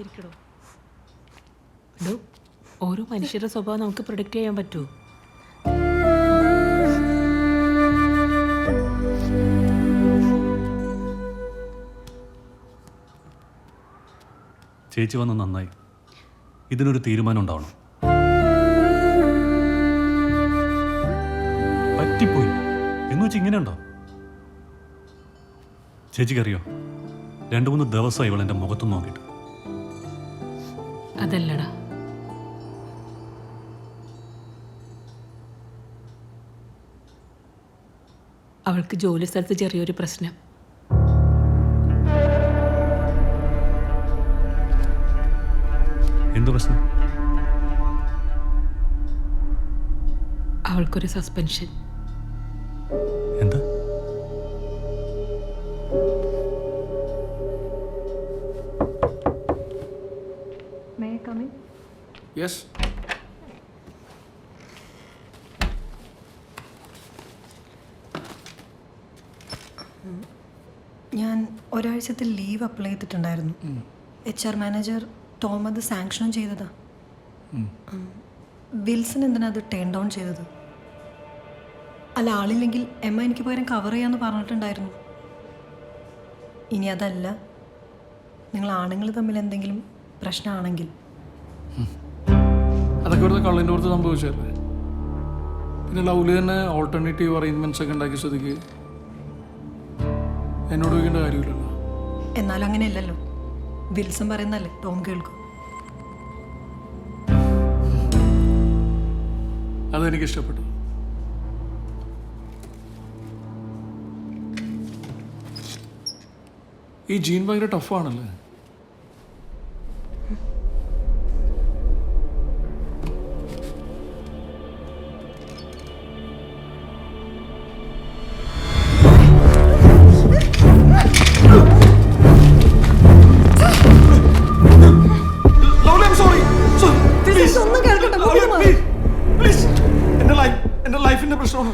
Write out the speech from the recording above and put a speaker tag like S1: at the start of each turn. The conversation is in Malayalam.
S1: മിണ്ടാതിരിക്കണോ? ഓരോ മനുഷ്യരുടെ സ്വഭാവം നമുക്ക് പ്രൊഡിക്റ്റ് ചെയ്യാൻ പറ്റുമോ?
S2: ചേച്ചി വന്ന് നന്നായി. ഇതിനൊരു തീരുമാനം ഉണ്ടാവണം. പറ്റിപ്പോയി എന്ന് വെച്ച് ഇങ്ങനെ ഉണ്ടോ? ചേച്ചിക്കറിയോ, 2-3 ദിവസമായി ഇവൾ എൻ്റെ മുഖത്തും നോക്കിയിട്ട്.
S1: അതല്ലടാ, അവൾക്ക് ജോലി സ്ഥലത്ത് ചെറിയൊരു പ്രശ്നം.
S2: എന്ത് പ്രശ്നം?
S1: അവൾക്കൊരു സസ്പെൻഷൻ.
S2: എന്താ?
S3: May I come in?
S4: Yes.
S3: ഞാൻ ഒരാഴ്ചത്തെ ലീവ് അപ്ലൈ ചെയ്തിട്ടുണ്ടായിരുന്നു. HR മാനേജർ ടോം അത് സാങ്ഷൻ ചെയ്തതാ. വിൽസൺ എന്തിനാ അത് ടേൺ ഡൗൺ ചെയ്തത്? അല്ല, ആളില്ലെങ്കിൽ എമ്മ എനിക്ക് പകരം കവർ ചെയ്യാമെന്ന് പറഞ്ഞിട്ടുണ്ടായിരുന്നു. ഇനി അതല്ല, നിങ്ങൾ ആണുങ്ങൾ തമ്മിൽ എന്തെങ്കിലും പ്രശ്നമാണെങ്കിൽ
S4: അതൊക്കെ ഇവിടുത്തെ കള്ളിൻ്റെ പുറത്ത് സംഭവിച്ചല്ലേ. പിന്നെ ലൗലി തന്നെ ഓൾട്ടർനേറ്റീവ് അറേഞ്ച്മെൻറ്റ്സ് ഒക്കെ ഉണ്ടാക്കിയ സ്ഥിതിക്ക് എന്നോട് ചോദിക്കേണ്ട കാര്യമില്ലല്ലോ.
S3: എന്നാലും അങ്ങനെയല്ലല്ലോ, വിൽസൺ പറയുന്നല്ലേ ടോം കേൾക്കും.
S4: അതെനിക്ക് ഇഷ്ടപ്പെട്ടു. ഈ ജീൻ ഭയങ്കര ടഫാണല്ലേ. എന്റെ ലൈഫിന്റെ പ്രശ്നമാണ്.